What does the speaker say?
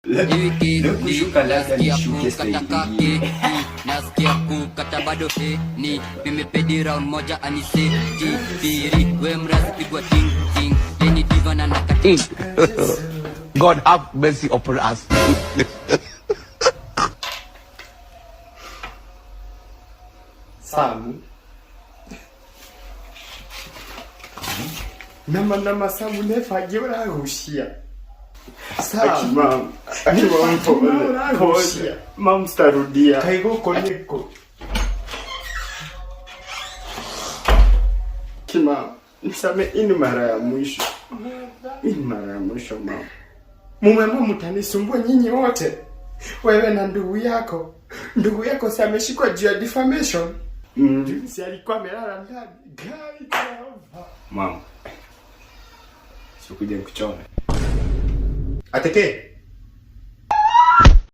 Kushuka labda nishuke stage. Nasikia kukata bado ni pimepedi round moja aniseti biri we mrazi pigwa ting ting leni diva na nakati. God have mercy upon us. Samu nama Samu nefage urahushia Samu Mam starudia kaigoko niko Kima nisame ini mara ya mwisho mama mumema mtanisumbua nyinyi wote wewe na ndugu yako si ameshikwa juu ya defamation. Si alikuwa amelala ndani. Mama. Sikuja kuchora. Ateke.